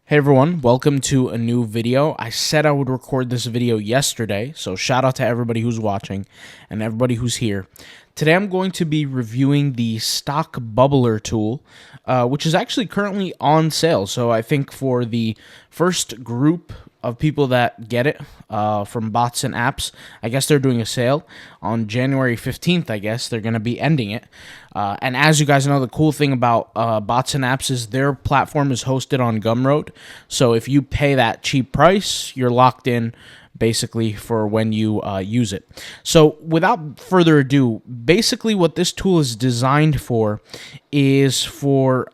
Hey everyone, welcome to a new video. I said I would record this video yesterday, so shout out to everybody who's watching and everybody who's here. Today I'm going to be reviewing the Stock Bubbler tool, which is actually currently on sale. So I think for the first group of people that get it from bots and apps, I guess they're doing a sale on January 15th. I guess they're going to be ending it. And as you guys know, the cool thing about bots and apps is their platform is hosted on Gumroad. So if you pay that cheap price, you're locked in basically for when you use it. So without further ado, basically what this tool is designed for is for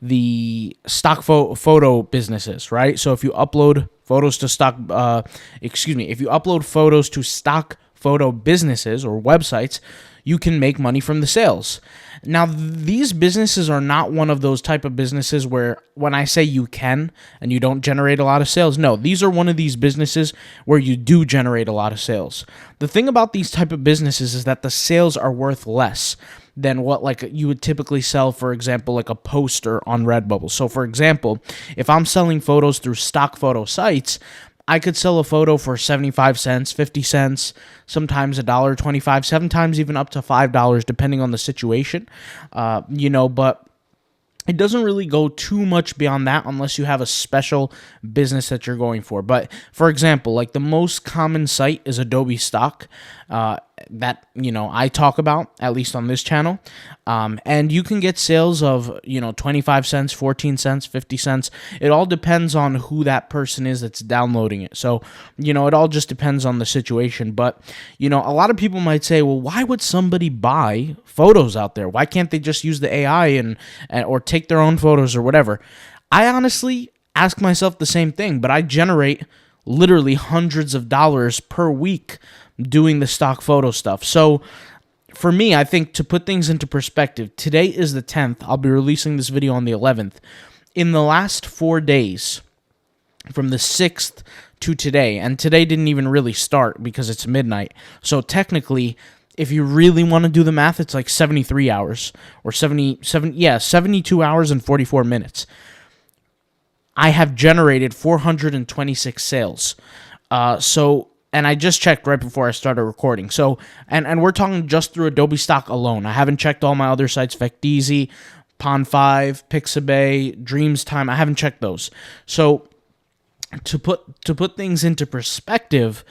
the stock photo businesses, right? So if you upload photos to stock, if you upload photos to stock photo businesses or websites, you can make money from the sales. Now, these businesses are not one of those type of businesses where when I say you can and you don't generate a lot of sales, no, these are one of these businesses where you do generate a lot of sales. The thing about these type of businesses is that the sales are worth less than what like you would typically sell, for example, like a poster on Redbubble. So for example, if I'm selling photos through stock photo sites, I could sell a photo for 75 cents, 50 cents, sometimes $1.25, sometimes even up to $5, depending on the situation, but it doesn't really go too much beyond that unless you have a special business that you're going for. But for example, like the most common site is Adobe Stock that, I talk about, at least on this channel. And you can get sales of, 25 cents, 14 cents, 50 cents. It all depends on who that person is that's downloading it. So, it all just depends on the situation. But, a lot of people might say, well, why would somebody buy photos out there? Why can't they just use the AI or take their own photos or whatever? I honestly ask myself the same thing, but I generate literally hundreds of dollars per week doing the stock photo stuff. So for me, I think to put things into perspective, today is the 10th. I'll be releasing this video on the 11th. In the last 4 days, from the 6th to today, and today didn't even really start because it's midnight. So technically, if you really want to do the math, it's like 73 hours or 72 hours and 44 minutes. I have generated 426 sales. And I just checked right before I started recording. So, and we're talking just through Adobe Stock alone. I haven't checked all my other sites, Vecteezy, Pond5, Pixabay, Dreamstime. I haven't checked those. So, to put things into perspective,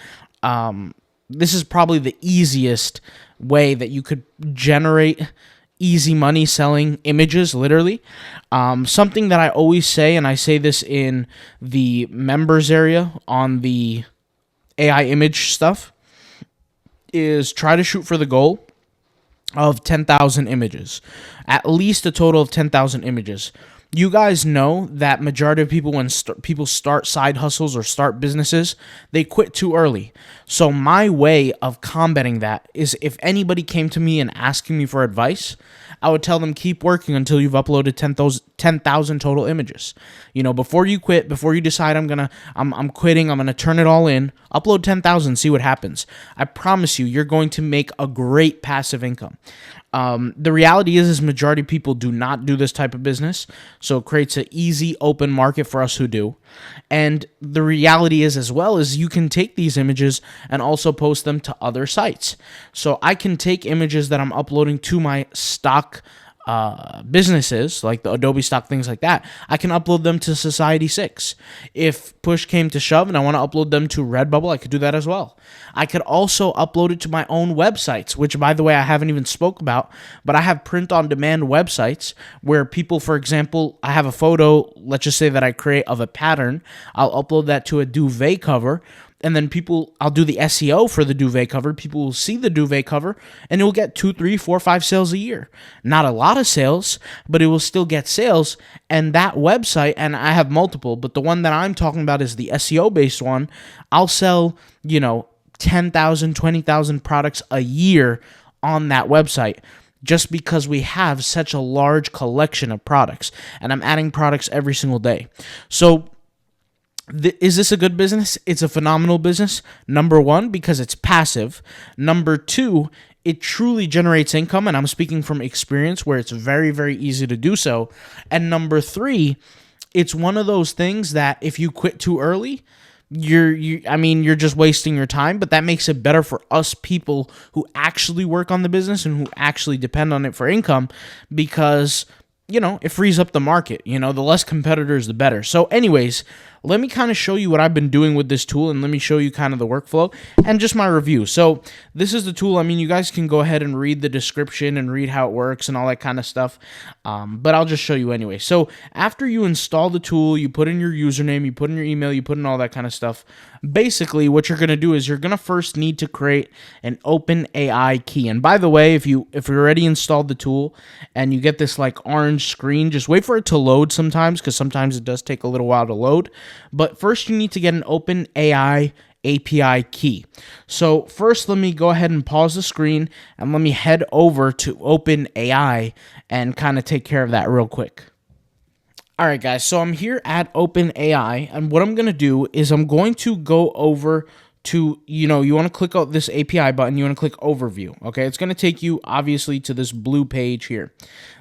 this is probably the easiest way that you could generate easy money selling images, literally. Something that I always say, and I say this in the members area on the AI image stuff, is try to shoot for the goal of 10,000 images, at least a total of 10,000 images. You guys know that majority of people, when people start side hustles or start businesses, they quit too early. So my way of combating that is if anybody came to me and asking me for advice, I would tell them keep working until you've uploaded 10,000 total images. Before you quit, before you decide I'm quitting, I'm gonna turn it all in, upload 10,000, see what happens. I promise you're going to make a great passive income. The reality is majority of people do not do this type of business, so it creates an easy open market for us who do. And the reality is as well is you can take these images and also post them to other sites. So I can take images that I'm uploading to my stock businesses, like the Adobe Stock, things like that. I can upload them to Society6. If push came to shove and I want to upload them to Redbubble, I could do that as well. I could also upload it to my own websites, which, by the way, I haven't even spoke about, but I have print-on-demand websites where people, for example, I have a photo, let's just say that I create of a pattern, I'll upload that to a duvet cover, and then I'll do the SEO for the duvet cover. People will see the duvet cover, and it will get 2, 3, 4, 5 sales a year. Not a lot of sales, but it will still get sales. And that website, and I have multiple, but the one that I'm talking about is the SEO-based one. I'll sell, 10,000, 20,000 products a year on that website, just because we have such a large collection of products, and I'm adding products every single day. So, is this a good business? It's a phenomenal business. Number one, because it's passive. Number two, it truly generates income, and I'm speaking from experience where it's very, very easy to do so. And number three, it's one of those things that if you quit too early, you're just wasting your time, but that makes it better for us people who actually work on the business and who actually depend on it for income, because it frees up the market. The less competitors, the better. So anyways, let me kind of show you what I've been doing with this tool, and let me show you kind of the workflow and just my review. So this is the tool. I mean, you guys can go ahead and read the description and read how it works and all that kind of stuff, but I'll just show you anyway. So after you install the tool, you put in your username, you put in your email, you put in all that kind of stuff. Basically, what you're going to do is you're going to first need to create an OpenAI key. And by the way, if you already installed the tool and you get this like orange screen, just wait for it to load sometimes, because sometimes it does take a little while to load. But first you need to get an OpenAI API key. So first, let me go ahead and pause the screen and let me head over to OpenAI and kind of take care of that real quick. All right, guys, so I'm here at OpenAI, and what I'm going to do is I'm going to go over to, you want to click out this API button, you want to click Overview, okay? It's going to take you, obviously, to this blue page here.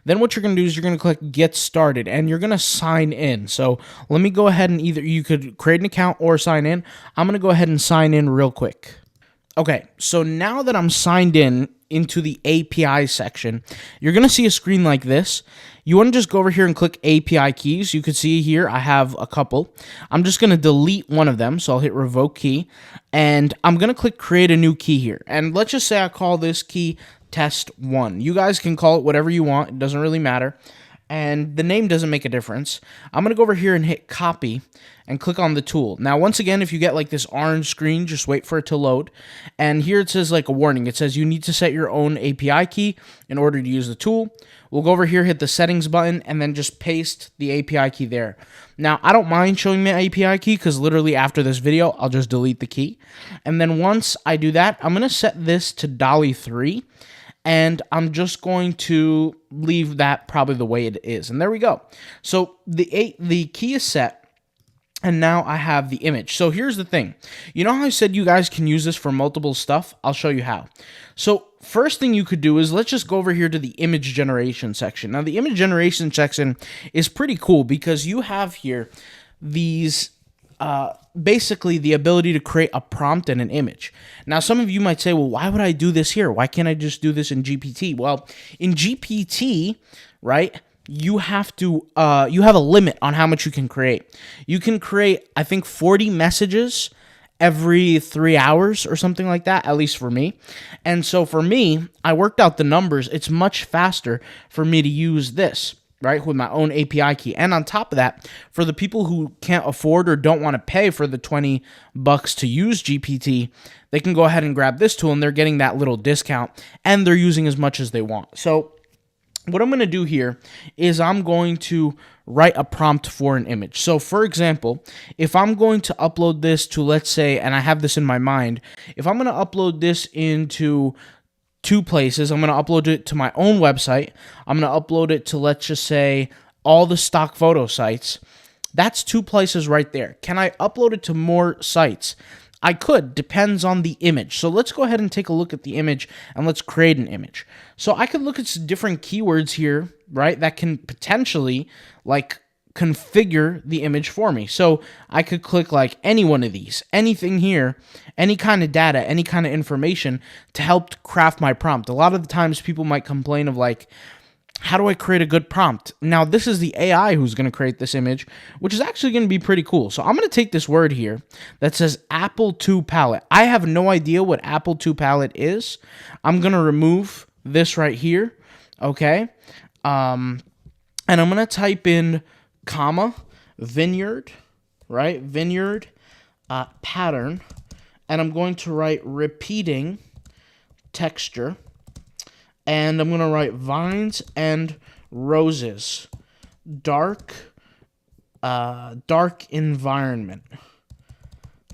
Then what you're going to do is you're going to click Get Started, and you're going to sign in. So let me go ahead and you could create an account or sign in. I'm going to go ahead and sign in real quick. Okay, so now that I'm signed in into the API section, you're going to see a screen like this. You want to just go over here and click API keys. You can see here I have a couple. I'm just going to delete one of them, so I'll hit Revoke Key, and I'm going to click Create a New Key here. And let's just say I call this key Test 1. You guys can call it whatever you want. It doesn't really matter. And the name doesn't make a difference. I'm going to go over here and hit Copy and click on the tool. Now, once again, if you get like this orange screen, just wait for it to load. And here it says like a warning. It says you need to set your own API key in order to use the tool. We'll go over here, hit the settings button, and then just paste the API key there. Now, I don't mind showing the API key because literally after this video, I'll just delete the key. And then once I do that, I'm going to set this to DALL-E 3. And I'm just going to leave that probably the way it is. And there we go. So the key is set, and now I have the image. So here's the thing. You know how I said you guys can use this for multiple stuff? I'll show you how. So first thing you could do is let's just go over here to the image generation section. Now the image generation section is pretty cool because you have here these basically the ability to create a prompt and an image. Now, some of you might say, well, why would I do this here? Why can't I just do this in GPT? Well, in GPT, right, you have to, you have a limit on how much you can create. You can create, I think, 40 messages every 3 hours or something like that, at least for me. And so for me, I worked out the numbers. It's much faster for me to use this, right, with my own API key. And on top of that, for the people who can't afford or don't want to pay for the $20 to use GPT, they can go ahead and grab this tool, and they're getting that little discount, and they're using as much as they want. So what I'm going to do here is I'm going to write a prompt for an image. So for example, if I'm going to upload this to, let's say, and I have this in my mind, if I'm going to upload this into two places, I'm going to upload it to my own website. I'm going to upload it to, let's just say, all the stock photo sites. That's two places right there. Can I upload it to more sites? I could, depends on the image. So let's go ahead and take a look at the image, and let's create an image. So I could look at some different keywords here, right, that can potentially like configure the image for me. So I could click like any one of these, anything here, any kind of data, any kind of information to help craft my prompt. A lot of the times people might complain of like, how do I create a good prompt? Now, this is the AI who's going to create this image, which is actually going to be pretty cool. So I'm going to take this word here that says Apple II palette. I have no idea what Apple II palette is. I'm going to remove this right here, okay? And I'm going to type in comma, vineyard, right? Vineyard, pattern, and I'm going to write repeating texture, and I'm going to write vines and roses, dark environment,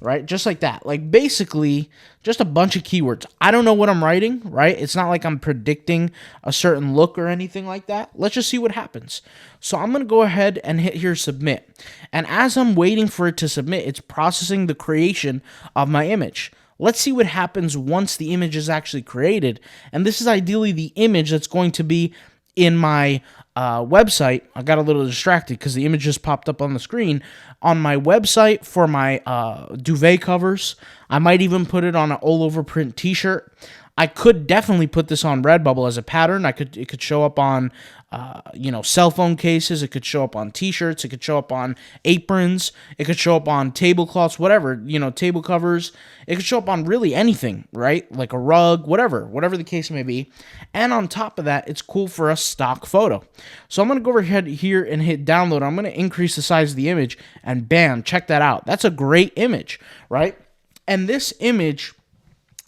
right? Just like that. Like basically just a bunch of keywords. I don't know what I'm writing, right? It's not like I'm predicting a certain look or anything like that. Let's just see what happens. So I'm going to go ahead and hit here submit. And as I'm waiting for it to submit, it's processing the creation of my image. Let's see what happens once the image is actually created. And this is ideally the image that's going to be in my website, I got a little distracted because the image just popped up on the screen. On my website for my duvet covers, I might even put it on an all-over print t-shirt. I could definitely put this on Redbubble as a pattern. It could show up on, cell phone cases. It could show up on T-shirts. It could show up on aprons. It could show up on tablecloths, whatever, table covers. It could show up on really anything, right? Like a rug, whatever the case may be. And on top of that, it's cool for a stock photo. So I'm going to go over here and hit download. I'm going to increase the size of the image, and bam, check that out. That's a great image, right? And this image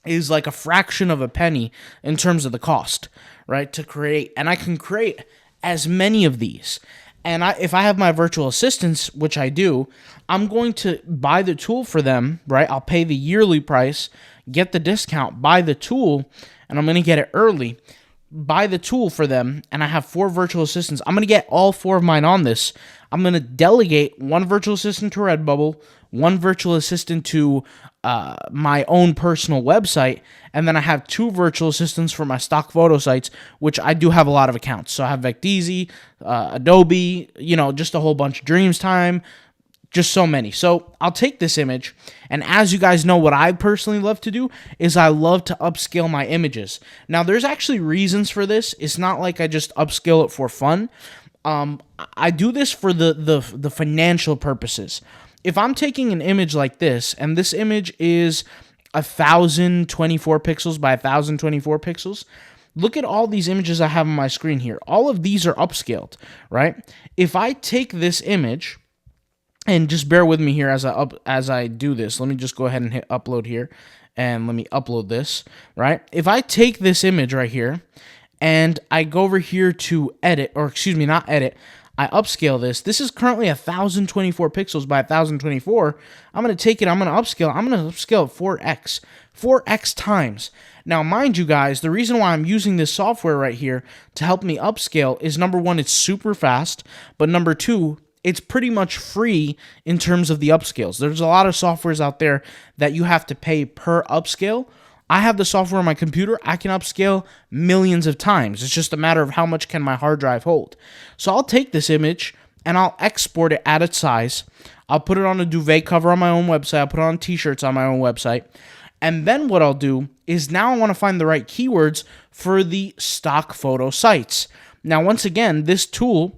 is like a fraction of a penny in terms of the cost, right, to create. And I can create as many of these. And if I have my virtual assistants, which I do, I'm going to buy the tool for them, right? I'll pay the yearly price, get the discount, buy the tool, and I'm going to get it early. Buy the tool for them, and I have 4 virtual assistants. I'm going to get all 4 of mine on this. I'm going to delegate 1 virtual assistant to Redbubble, 1 virtual assistant to my own personal website, and then I have 2 virtual assistants for my stock photo sites, which I do have a lot of accounts. So I have Vecteezy, Adobe, just a whole bunch, Dreamstime, just so many. So I'll take this image, and as you guys know, what I personally love to do is I love to upscale my images. Now, there's actually reasons for this. It's not like I just upscale it for fun. I do this for the financial purposes. If I'm taking an image like this, and this image is 1024 pixels by 1024 pixels, look at all these images I have on my screen here. All of these are upscaled, right? If I take this image, and just bear with me here as I do this. Let me just go ahead and hit upload here, and let me upload this, right? If I take this image right here, and I go over here to edit, or excuse me, not edit, I upscale this. This is currently 1024 pixels by 1024. I'm going to take it, I'm going to upscale it 4x. 4x times. Now, mind you guys, the reason why I'm using this software right here to help me upscale is, number 1, it's super fast, but number 2, it's pretty much free in terms of the upscales. There's a lot of softwares out there that you have to pay per upscale. I have the software on my computer. I can upscale millions of times. It's just a matter of how much can my hard drive hold. So I'll take this image and I'll export it at its size. I'll put it on a duvet cover on my own website. I'll put it on t-shirts on my own website. And then what I'll do is now I want to find the right keywords for the stock photo sites. Now, once again, this tool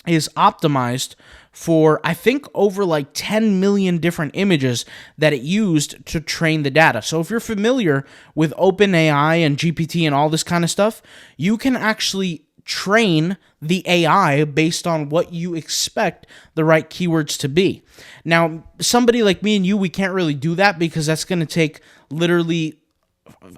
is optimized for, I think, over like 10 million different images that it used to train the data. So if you're familiar with OpenAI and GPT and all this kind of stuff, you can actually train the AI based on what you expect the right keywords to be. Now, somebody like me and you, we can't really do that because that's going to take literally,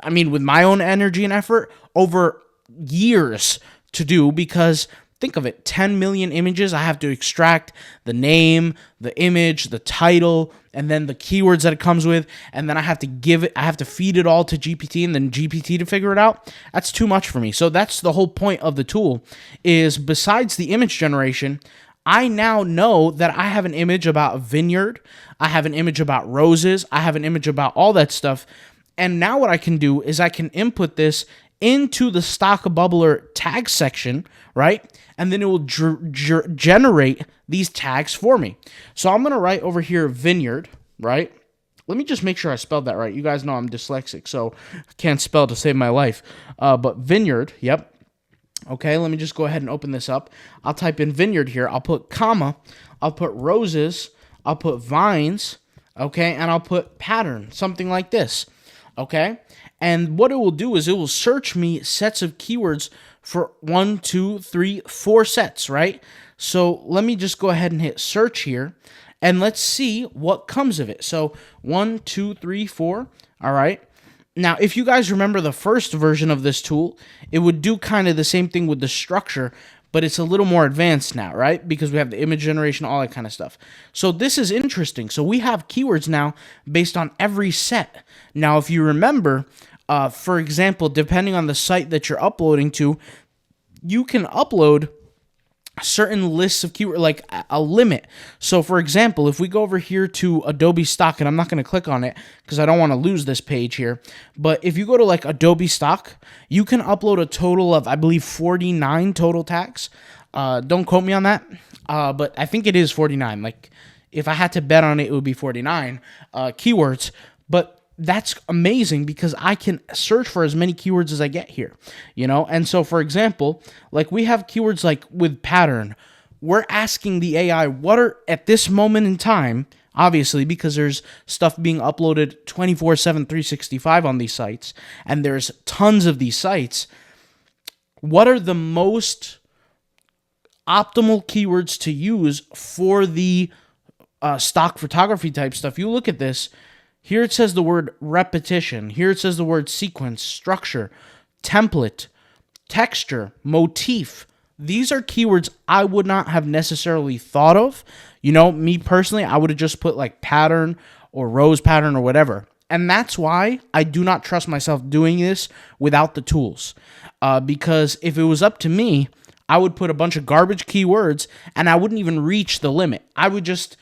with my own energy and effort, over years to do, because think of it, 10 million images. I have to extract the name, the image, the title, and then the keywords that it comes with, and then I have to feed it all to GPT, and then GPT to figure it out. That's too much for me. So that's the whole point of the tool, is besides the image generation, I now know that I have an image about a vineyard, I have an image about roses, I have an image about all that stuff, and now what I can do is I can input this into the Stock Bubbler tag section, right? And then it will generate these tags for me. So I'm going to write over here vineyard, right? Let me just make sure I spelled that right. You guys know I'm dyslexic, so I can't spell to save my life. But vineyard, yep. Okay, let me just go ahead and open this up. I'll type in vineyard here. I'll put comma. I'll put roses. I'll put vines, okay? And I'll put pattern, something like this, okay? And what it will do is it will search me sets of keywords for 1, 2, 3, 4 sets, right? So let me just go ahead and hit search here, and let's see what comes of it. So 1, 2, 3, 4, all right? Now, if you guys remember the first version of this tool, it would do kind of the same thing with the structure, but it's a little more advanced now, right? Because we have the image generation, all that kind of stuff. So this is interesting. So we have keywords now based on every set. Now, if you remember, for example, depending on the site that you're uploading to, you can upload certain lists of keyword, like a limit. So for example, if we go over here to Adobe Stock, and I'm not going to click on it because I don't want to lose this page here, but if you go to like Adobe Stock, you can upload a total of, I believe, 49 total tags. Don't quote me on that, but I think it is 49. Like, if I had to bet on it, it would be 49 keywords. But that's amazing because I can search for as many keywords as I get here, you know? And so, for example, like we have keywords like with pattern. We're asking the AI, what are, at this moment in time, obviously, because there's stuff being uploaded 24/7, 365 on these sites, and there's tons of these sites, what are the most optimal keywords to use for the stock photography type stuff? You look at this. Here it says the word repetition. Here it says the word sequence, structure, template, texture, motif. These are keywords I would not have necessarily thought of. You know, me personally, I would have just put like pattern or rose pattern or whatever. And that's why I do not trust myself doing this without the tools. Because if it was up to me, I would put a bunch of garbage keywords and I wouldn't even reach the limit. I would just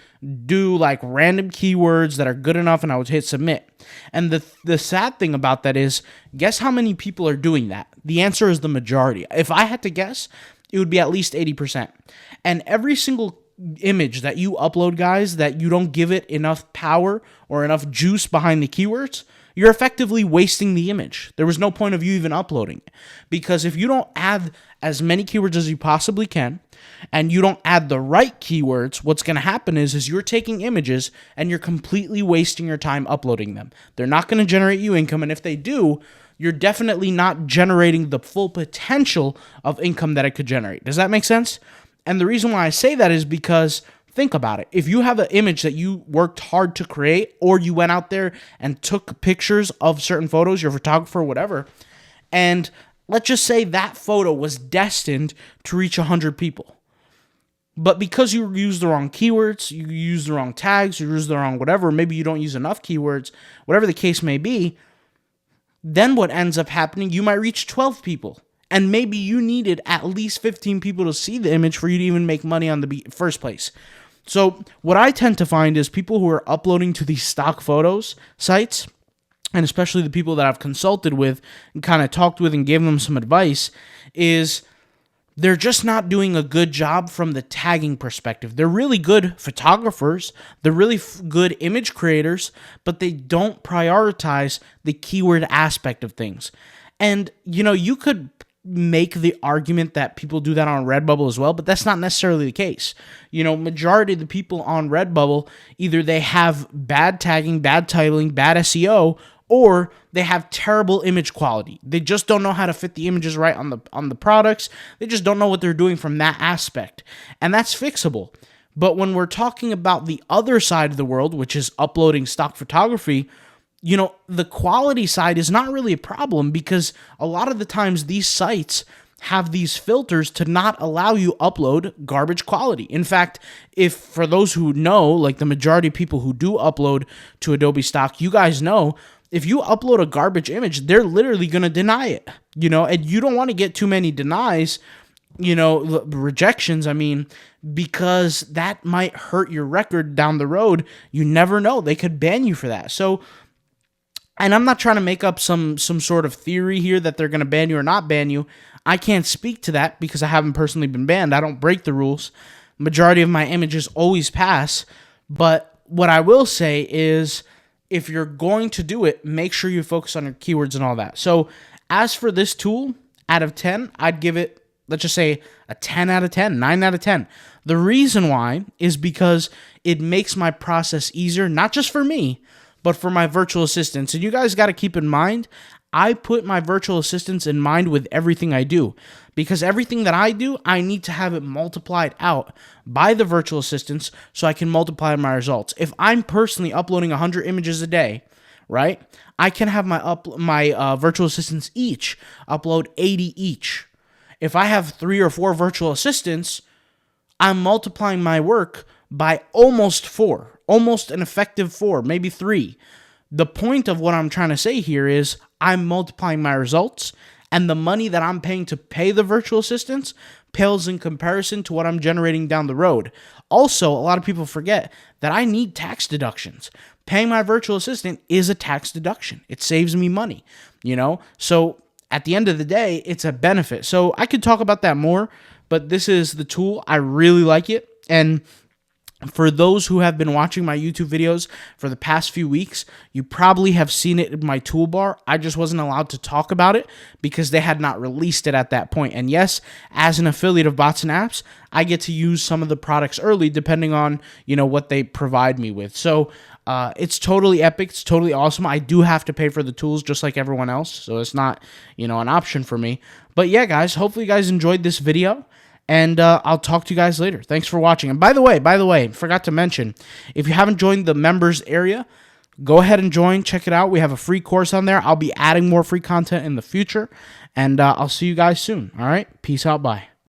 do like random keywords that are good enough and I would hit submit. And the sad thing about that is, guess how many people are doing that? The answer is the majority. If I had to guess, it would be at least 80%. And every single image that you upload, guys, that you don't give it enough power or enough juice behind the keywords, you're effectively wasting the image. There was no point of you even uploading it. Because if you don't add as many keywords as you possibly can, and you don't add the right keywords, what's going to happen is you're taking images and you're completely wasting your time uploading them. They're not going to generate you income, and if they do, you're definitely not generating the full potential of income that it could generate. Does that make sense? And the reason why I say that is because, think about it. If you have an image that you worked hard to create, or you went out there and took pictures of certain photos, you're a photographer or whatever, and let's just say that photo was destined to reach 100 people. But because you use the wrong keywords, you use the wrong tags, you use the wrong whatever, maybe you don't use enough keywords, whatever the case may be, then what ends up happening, you might reach 12 people. And maybe you needed at least 15 people to see the image for you to even make money on the first place. So what I tend to find is people who are uploading to these stock photos sites, and especially the people that I've consulted with and kind of talked with and gave them some advice, is they're just not doing a good job from the tagging perspective. They're really good photographers. They're really good image creators, but they don't prioritize the keyword aspect of things. And, you know, you could make the argument that people do that on Redbubble as well, but that's not necessarily the case. You know, majority of the people on Redbubble, either they have bad tagging, bad titling, bad SEO, or they have terrible image quality. They just don't know how to fit the images right on the products. They just don't know what they're doing from that aspect. And that's fixable. But when we're talking about the other side of the world, which is uploading stock photography, you know, the quality side is not really a problem, because a lot of the times these sites have these filters to not allow you upload garbage quality. In fact, if for those who know, like the majority of people who do upload to Adobe Stock, you guys know, if you upload a garbage image, they're literally going to deny it, you know, and you don't want to get too many denies, you know, rejections, I mean, because that might hurt your record down the road. You never know. They could ban you for that. So, and I'm not trying to make up some sort of theory here that they're going to ban you or not ban you. I can't speak to that because I haven't personally been banned. I don't break the rules. Majority of my images always pass. But what I will say is, if you're going to do it, make sure you focus on your keywords and all that. So as for this tool, out of 10, I'd give it, let's just say, a 10 out of 10, 9 out of 10. The reason why is because it makes my process easier, not just for me, but for my virtual assistants. And you guys got to keep in mind, I put my virtual assistants in mind with everything I do, because everything that I do, I need to have it multiplied out by the virtual assistants so I can multiply my results. If I'm personally uploading 100 images a day, right, I can have my virtual assistants each upload 80 each. If I have 3 or 4 virtual assistants, I'm multiplying my work by almost 4, almost an effective 4, maybe 3. The point of what I'm trying to say here is I'm multiplying my results, and the money that I'm paying to pay the virtual assistants pales in comparison to what I'm generating down the road. Also, a lot of people forget that I need tax deductions. Paying my virtual assistant is a tax deduction. It saves me money, So at the end of the day, it's a benefit. So I could talk about that more, but this is the tool. I really like it. And for those who have been watching my YouTube videos for the past few weeks, you probably have seen it in my toolbar. I just wasn't allowed to talk about it because they had not released it at that point. And yes, as an affiliate of Bots and Apps, I get to use some of the products early depending on, what they provide me with. So it's totally epic. It's totally awesome. I do have to pay for the tools just like everyone else. So it's not, an option for me. But yeah, guys, hopefully you guys enjoyed this video. And I'll talk to you guys later. Thanks for watching. And by the way, forgot to mention, if you haven't joined the members area, go ahead and join. Check it out. We have a free course on there. I'll be adding more free content in the future. And I'll see you guys soon. All right? Peace out. Bye.